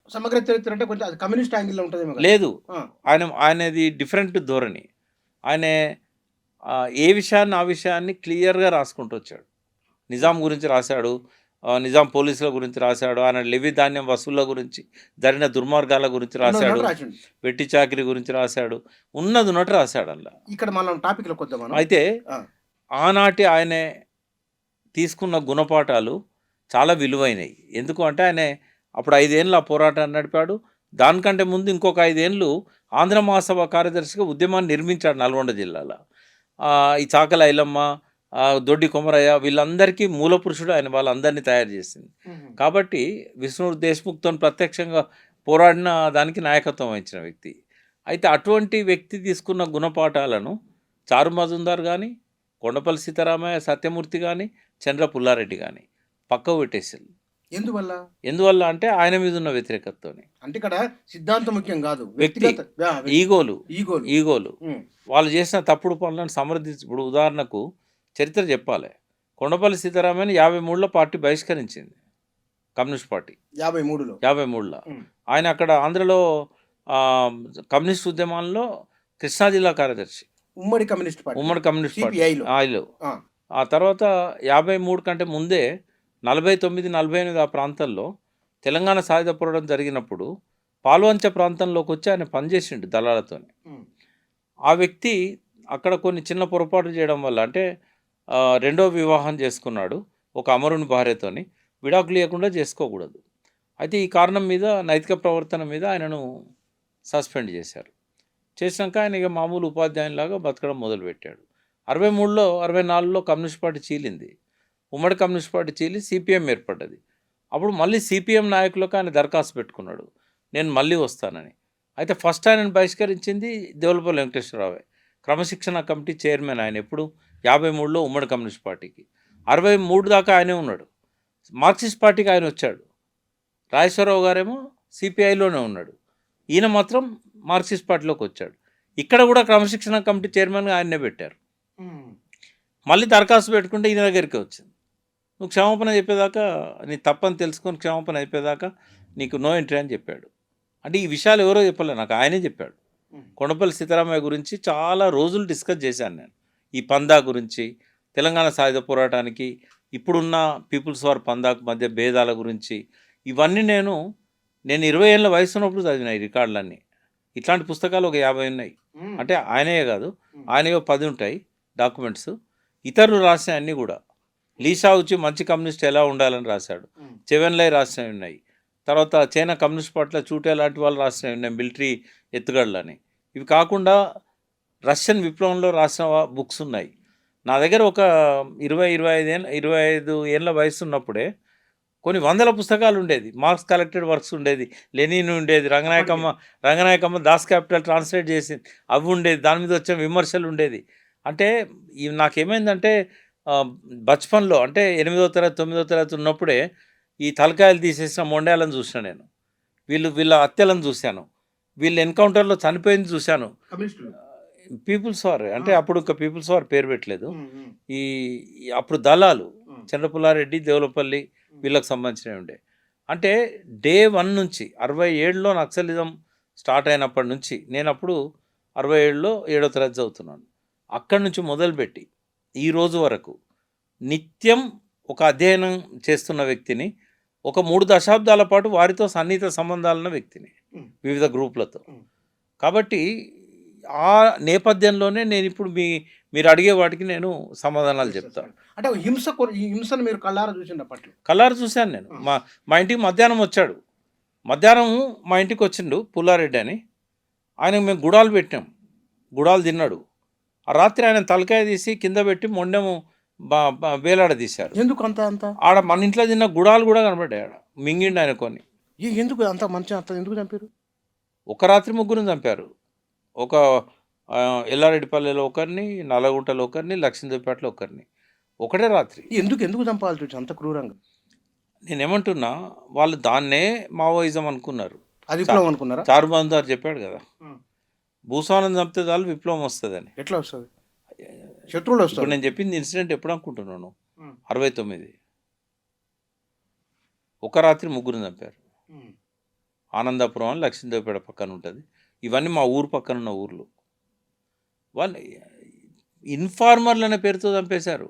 సమగ్ర చరిత్ర అంటే కొంచెం అది కమ్యూనిస్ట్ యాంగిల్‌లో ఉంటదేమో కదా! లేదు. ఆ! ఆయనది డిఫరెంట్ ధోరణి. ఆయన ఏ విషయాన్ని, ఆ విషయాన్ని క్లియర్‌గా రాసుకుంటూ వచ్చాడు. నిజాం ఓకే. గురించి రాశాడు. నిజాం పోలీసుల గురించి రాశాడు. ఆయన లెవీ ధాన్యం వసూళ్ల గురించి, జరిగిన దుర్మార్గాల గురించి రాశాడు. ఉన్నదున్నట్టు రాసిండు. వెట్టి చాకిరీ గురించి రాశాడు. ఉన్నదున్నట్టు రాశాడు అందుల. ఇక్కడ మనం టాపిక్‌లోకొద్దాం మనం. అయితే ఆ! ఆనాటి ఆయనే తీసుకున్న గుణపాఠాలు చాలా విలువైనయి. ఎందుకు అంటే ఆయన అప్పుడు 5 ఏళ్ళు ఆ పోరాటాన్ని నడిపాడు. దానికంటే ముందు ఇంకొక 5 ఏళ్ళు ఆంధ్ర మహాసభ కార్యదర్శిగా ఉద్యమాన్ని నిర్మించాడు నల్గొండ జిల్లాలో. ఈ చాకలి ఐలమ్మ, దొడ్డి కొమరయ్య వీళ్ళందరికీ మూలపురుషుడు ఆయన వాళ్ళందరినీ తయారు చేసింది. హుహు. కాబట్టి విష్ణు దేశ్ముఖ్‌తోని ప్రత్యక్షంగా పోరాడిన దానికి నాయకత్వం వహించిన వ్యక్తి. అయితే అటువంటి వ్యక్తి తీసుకున్న గుణపాఠాలను చారు మజుందార్ గాని, కొండపల్లి సీతారామయ్య, సత్యమూర్తి గాని, చంద్ర పుల్లారెడ్డి గాని పక్కకు పెట్టేసారు. ఎందువల్ల? ఎందువల్ల అంటే ఆయన మీద ఉన్న వ్యతిరేకతతోని. అంటే ఇక్కడ సిద్ధాంతం ముఖ్యం గాదు. వ్యక్తి వ్యక్తిగత ఈగోలు, ఈగోలు. ఈగోలు. హ్మ్. వాళ్ళు చేసిన తప్పుడు పనులను సమర్థించి ఇప్పుడు ఉదాహరణకు చరిత్ర చెప్పాలి. కొండపల్లి సీతారామయ్యని 53లో పార్టీ బహిష్కరించింది. Communist party. 53లో. 53లో. హ్మ్. ఆయన అక్కడ ఆంధ్రలో ఆహ్, కమ్యూనిస్ట్ ఉద్యమాల్లో కృష్ణా జిల్లా కార్యదర్శి. ఉమ్మడి కమ్యూనిస్ట్ పార్టీ. ఉమ్మడి కమ్యూనిస్ట్ పార్టీ. సిపిఐలో. ఆయలో. ఆ! ఆ తర్వాత 53 కంటే ముందే 49, 48 ఆ ప్రాంతాల్లో తెలంగాణ సాయుధ పోరాటం జరిగినప్పుడు పాల్వంచ ప్రాంతంలోకొచ్చి ఆయన పనిచేసిండు దళాలతోని. హ్మ్. ఆ వ్యక్తి అక్కడ కొన్ని చిన్న పొరపాట్లు చేయడం వల్ల అంటే రెండో వివాహం చేసుకున్నాడు. ఒక అమరుని భార్యతోని. విడాకులు ఇయ్యకుండా చేసుకోకూడదు. అయితే ఈ కారణం మీద నైతిక ప్రవర్తన మీద ఆయనను సస్పెండ్ చేశారు. చేసినాక ఆయన ఇక మామూలు ఉపాధ్యాయునిలాగా బతకడం మొదలుపెట్టాడు. 63లో, 64లో కమ్యూనిస్ట్ పార్టీ చీలింది. ఉమ్మడి కమ్యూనిస్ట్ పార్టీ చీలి సిపిఎం ఏర్పడ్డది. అప్పుడు మళ్ళీ సిపిఎం నాయకులకు ఆయన దరఖాస్తు పెట్టుకున్నాడు. నేను మళ్ళీ వస్తానని. అయితే ఫస్ట్ ఆయనను బహిష్కరించింది దేవులపల్లి వెంకటేశ్వరరావే. క్రమశిక్షణ కమిటీ చైర్మన్ ఆయన ఎప్పుడు 53లో ఉమ్మడి కమ్యూనిస్ట్ పార్టీకి. 63 దాకా ఆయనే ఉన్నాడు. మార్క్సిస్ట్ పార్టీకి ఆయన వచ్చాడు. రాజేశ్వరరావు గారేమో సిపిఐలోనే ఉన్నాడు. ఈయన మాత్రం మార్క్సిస్ట్ పార్టీలోకి వచ్చాడు. ఇక్కడ కూడా క్రమశిక్షణ కమిటీ చైర్మన్గా ఆయన్నే పెట్టారు. హ్మ్. మళ్ళీ దరఖాస్తు పెట్టుకుంటే ఈయన దగ్గరికి వచ్చింది. నువ్వు క్షమాపణ చెప్పేదాకా నీ తప్పని తెలుసుకొని క్షమాపణ అయిపోయేదాకా నీకు నో ఎంట్రీ అని చెప్పాడు. అంటే ఈ విషయాలు ఎవరో చెప్పలే నాకు ఆయనే చెప్పాడు. హ్మ్. కొండపల్లి సీతారామయ్య గురించి చాలా రోజులు డిస్కస్ చేశాను నేను. ఈ పందా గురించి, తెలంగాణ సాయుధ పోరాటానికి ఇప్పుడున్న పీపుల్స్ వార్ పందాకు మధ్య భేదాల గురించి ఇవన్నీ నేను 20 ఏళ్ళ వయసు ఉన్నప్పుడు చదివిన ఈ రికార్డులన్నీ. ఇట్లాంటి పుస్తకాలు ఒక 50 ఉన్నాయి. హ్మ్. అంటే ఆయనయే కాదు, హ్మ్. ఆయనయో 10 ఉంటాయి డాక్యుమెంట్స్. ఇతరులు రాసినవి అన్నీ కూడా. లీషా వచ్చి మంచి కమ్యూనిస్ట్ ఎలా ఉండాలని రాశాడు. హ్మ్. చెవెన్లై రాసినవి ఉన్నాయి. తర్వాత చైనా కమ్యూనిస్ట్ పార్టీలో చూటే లాంటి వాళ్ళు రాసినవి ఉన్నాయి మిలిటరీ ఎత్తుగడలని. ఇవి కాకుండా రష్యన్ విప్లవంలో రాసిన బుక్స్ ఉన్నాయి. నా దగ్గర ఒక 25 ఏళ్ళ వయసు ఉన్నప్పుడే కొన్ని వందల పుస్తకాలు ఉండేది. మార్క్స్ కలెక్టెడ్ వర్క్స్ ఉండేది. లెనిన్ ఉండేది. అప్పటికే. రంగనాయకమ్మ దాస్ క్యాపిటల్ ట్రాన్స్లేట్ చేసింది. అవి ఉండేది. దాని మీద వచ్చిన విమర్శలు ఉండేది. అంటే ఇవి నాకేమైందంటే బచ్‌పన్‌లో అంటే 8వ తరగతి, 9వ తరగతి ఉన్నప్పుడే ఈ తలకాయలు తీసేసిన మొండాలను చూసిన నేను. వీళ్ళ హత్యలను చూశాను. వీళ్ళు ఎన్‌కౌంటర్‌లో చనిపోయింది చూశాను. కమ్యూనిస్టులు. పీపుల్స్ వార్ అంటే ఆ! అప్పుడు ఇంకా పీపుల్స్ వార్ పేరు పెట్టలేదు. హ్మ్. హ్మ్. ఈ అప్పుడు దళాలు హ్మ్. చంద్రపుల్లారెడ్డి, దేవులపల్లి హ్మ్. వీళ్ళకి సంబంధించినవి ఉండే. అంటే డే 1 నుంచి 67లో నక్సలిజం స్టార్ట్ అయినప్పటి నుంచి నేనప్పుడు 67లో ఏడో తరగతి చదువుతున్నాను. అక్కడి నుంచి మొదలుపెట్టి ఈ రోజు వరకు నిత్యం ఒక అధ్యయనం చేస్తున్న వ్యక్తిని, ఒక 3 దశాబ్దాల పాటు వారితో సన్నిహిత సంబంధాలున్న వ్యక్తిని హ్మ్. వివిధ గ్రూప్‌లతో. హ్మ్. కాబట్టి ఆ నేపథ్యంలోనే నేనిప్పుడు మీరు అడిగే వాటికి నేను సమాధానాలు యెస్. యెస్. చెప్తా. అంటే ఒక ఈ హింసను మీరు కళ్ళారా చూసిండ్రు అప్పట్లో. కళ్ళారా చూశాను నేను. ఆ! మా ఇంటికి మధ్యాహ్నం వచ్చాడు. మధ్యాహ్నం మా ఇంటికొచ్చిండు పుల్లారెడ్డి అని. ఆయనకు మేము గుడాలు పెట్టాం. గుడాలు తిన్నాడు. ఆ రాత్రి ఆయన తలకాయ తీసి కింద పెట్టి మొండెము బ బ వేలాడదీశారు. ఎందుకు అంత అంత? ఆడ మన ఇంట్లో తిన్న గుడాలు కూడా కనపడ్డాయి ఆడ. మింగిండు ఆయన కొన్ని. ఎందుకు అంత మంచిగా అంత ఎందుకు చంపిర్రు? ఒక రాత్రి ముగ్గురిని చంపారు. ఒక ఎల్లారెడ్డిపల్లెలో ఒకరిని, నల్లగుంటలో ఒకరిని, లక్ష్మీదేవిపేటలో ఒకరిని. ఒకటే రాత్రి. ఎందుకు చంపాల్సొచ్చింది అంత క్రూరంగా? నేనేమంటున్నా వాళ్ళు దాన్నే మావోయిజం అనుకున్నారు. అది చా విప్లవం అనుకున్నారా? చారుబాందార్ చెప్పాడు కదా! హ్మ్. భూస్వామిని చంపితే చాలు విప్లవం వస్తదని. ఎట్లా వస్తది? ఇప్పుడు శత్రువులొస్తారు. నేను చెప్పింది ఇన్సిడెంట్ ఎప్పుడు అనుకుంటున్నావు నువ్వు? హ్మ్. 69. ఒక రాత్రి ముగ్గురిని చంపారు. హ్మ్. ఆనందాపురం అని లక్ష్మీదేవిపేట పక్కన ఉంటుంది. ఇవన్నీ మా ఊరు పక్కన ఉన్న ఊర్లు. వాళ్ళు ఇన్ఫార్మర్లు అనే పేరుతో చంపేశారు.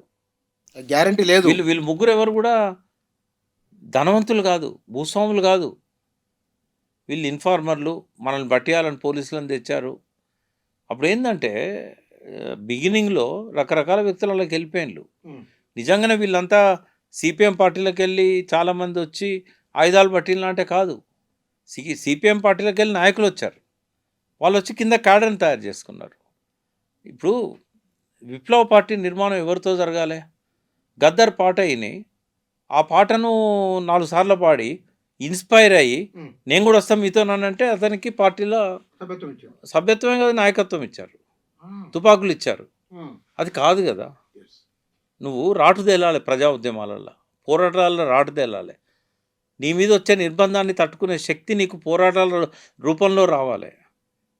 గ్యారంటీ లేదు. వీళ్ళు ముగ్గురు ఎవరు కూడా ధనవంతులు కాదు, భూస్వాములు కాదు. వీళ్ళు ఇన్ఫార్మర్లు. మనల్ని బట్టియాలని పోలీసులను తెచ్చారు. అప్పుడు ఏంటంటే బిగినింగ్లో రకరకాల వ్యక్తులు వాళ్ళకి వెళ్ళిపోయిన్లు. నిజంగానే వీళ్ళంతా సిపిఎం పార్టీలోకి వెళ్ళి చాలామంది వచ్చి ఆయుధాలు పట్టిన అంటే కాదు. సిపిఎం పార్టీలోకి వెళ్ళి నాయకులు వచ్చారు. వాళ్ళు వచ్చి కింద క్యాడర్ని తయారు చేసుకున్నారు. ఇప్పుడు విప్లవ పార్టీ నిర్మాణం ఎవరితో జరగాలి? గద్దర్ పాట అయిని ఆ పాటను 4 సార్లు పాడి ఇన్స్పైర్ అయ్యి నేను కూడా వస్తాను మీతోనంటే అతనికి పార్టీలో సభ్యత్వమే కదా, నాయకత్వం ఇచ్చారు, తుపాకులు ఇచ్చారు. అది కాదు కదా. నువ్వు రాటు తేలాలి, ప్రజా ఉద్యమాలలో పోరాటాలలో రాటు తేలాలి. నీ మీద వచ్చే నిర్బంధాన్ని తట్టుకునే శక్తి నీకు పోరాటాల రూపంలో రావాలి.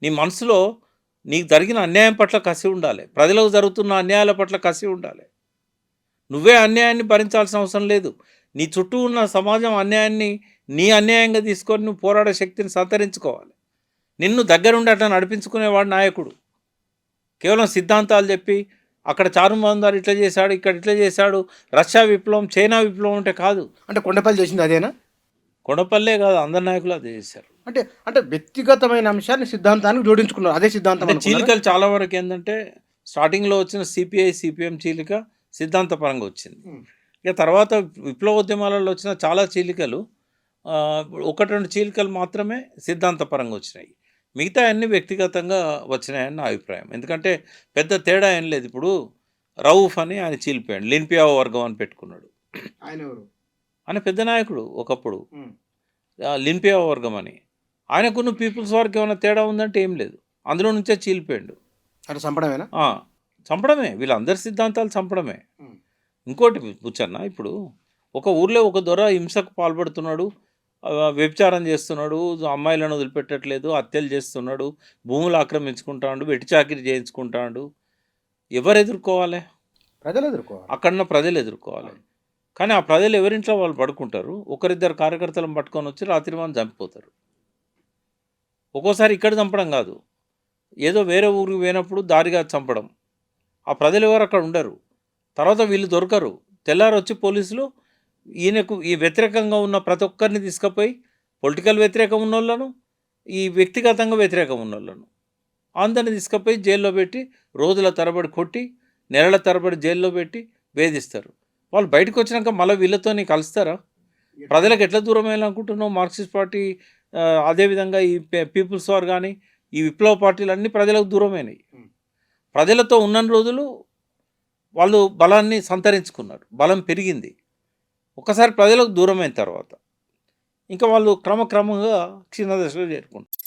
నీ మనసులో నీకు జరిగిన అన్యాయం పట్ల కసి ఉండాలి, ప్రజలకు జరుగుతున్న అన్యాయాల పట్ల కసి ఉండాలి. నువ్వే అన్యాయాన్ని భరించాల్సిన అవసరం లేదు. నీ చుట్టూ ఉన్న సమాజం అన్యాయాన్ని నీ అన్యాయంగా తీసుకొని నువ్వు పోరాడే శక్తిని సంతరించుకోవాలి. నిన్ను దగ్గరుండి అట్లా నడిపించుకునేవాడు నాయకుడు. కేవలం సిద్ధాంతాలు చెప్పి అక్కడ చారుమందారు ఇట్లా చేశాడు, ఇక్కడ ఇట్లా చేశాడు, రష్యా విప్లవం, చైనా విప్లవం అంటే కాదు. అంటే కొండపల్లి చేసింది అదేనా? కొండపల్లే కాదు, అందరు నాయకులు అదే చేశారు. అంటే అంటే వ్యక్తిగతమైన అంశాన్ని సిద్ధాంతానికి జోడించుకున్నారు. అదే సిద్ధాంతం. చీలికలు చాలా వరకు ఏంటంటే స్టార్టింగ్లో వచ్చిన సిపిఐ సిపిఎం చీలిక సిద్ధాంతపరంగా వచ్చింది. ఇక తర్వాత విప్లవోద్యమాలలో వచ్చిన చాలా చీలికలు 1-2 చీలికలు మాత్రమే సిద్ధాంతపరంగా వచ్చినాయి. మిగతా అన్నీ వ్యక్తిగతంగా వచ్చినాయని నా అభిప్రాయం. ఎందుకంటే పెద్ద తేడా ఏం లేదు. ఇప్పుడు రౌఫ్ అని ఆయన చీలిపోయాడు, లిన్పియావో వర్గం అని పెట్టుకున్నాడు. ఆయన పెద్ద నాయకుడు ఒకప్పుడు, లిన్పియావో వర్గం అని. ఆయనకున్న పీపుల్స్ వారికి ఏమైనా తేడా ఉందంటే ఏం లేదు. అందులో నుంచే చీలిపోయాడు. అంటే చంపడమేనా? చంపడమే. వీళ్ళందరి సిద్ధాంతాలు చంపడమే. ఇంకోటి బుచ్చన్న, ఇప్పుడు ఒక ఊర్లో ఒక దొర హింసకు పాల్పడుతున్నాడు, వ్యభిచారం చేస్తున్నాడు, అమ్మాయిలను వదిలిపెట్టట్లేదు, హత్యలు చేస్తున్నాడు, భూములు ఆక్రమించుకుంటాడు, వెట్టి చాకిరీ చేయించుకుంటాడు. ఎవరు ఎదుర్కోవాలి? ప్రజలు ఎదుర్కోవాలి. అక్కడున్న ప్రజలు ఎదుర్కోవాలి. కానీ ఆ ప్రజలు ఎవరింట్లో వాళ్ళు పడుకుంటారు. ఒకరిద్దరు కార్యకర్తలను పట్టుకొని వచ్చి రాత్రి మనం చంపిపోతారు. ఒక్కోసారి ఇక్కడ చంపడం కాదు, ఏదో వేరే ఊరికి పోయినప్పుడు దారిగా చంపడం. ఆ ప్రజలు ఎవరు అక్కడ ఉండరు. తర్వాత వీళ్ళు దొరకరు. తెల్లారి వచ్చి పోలీసులు ఈయనకు ఈ వ్యతిరేకంగా ఉన్న ప్రతి ఒక్కరిని తీసుకుపోయి, పొలిటికల్ వ్యతిరేకం ఉన్న వాళ్ళను, ఈ వ్యక్తిగతంగా వ్యతిరేకం ఉన్న వాళ్ళను అందరిని తీసుకుపోయి జైల్లో పెట్టి రోజుల తరబడి కొట్టి, నెలల తరబడి జైల్లో పెట్టి వేధిస్తారు. వాళ్ళు బయటకు వచ్చినాక మళ్ళీ వీళ్ళతో కలుస్తారా? ప్రజలకు ఎట్లా దూరం అయ్యాలనుకుంటున్నావు? మార్క్సిస్ట్ పార్టీ, అదేవిధంగా ఈ పీపుల్స్ వార్ కానీ ఈ విప్లవ పార్టీలు అన్నీ ప్రజలకు దూరమైనవి. ప్రజలతో ఉన్న రోజులు వాళ్ళు బలాన్ని సంతరించుకున్నారు, బలం పెరిగింది. ఒకసారి ప్రజలకు దూరమైన తర్వాత ఇంకా వాళ్ళు క్రమక్రమంగా క్షీణ దశలో చేరుకుంటారు.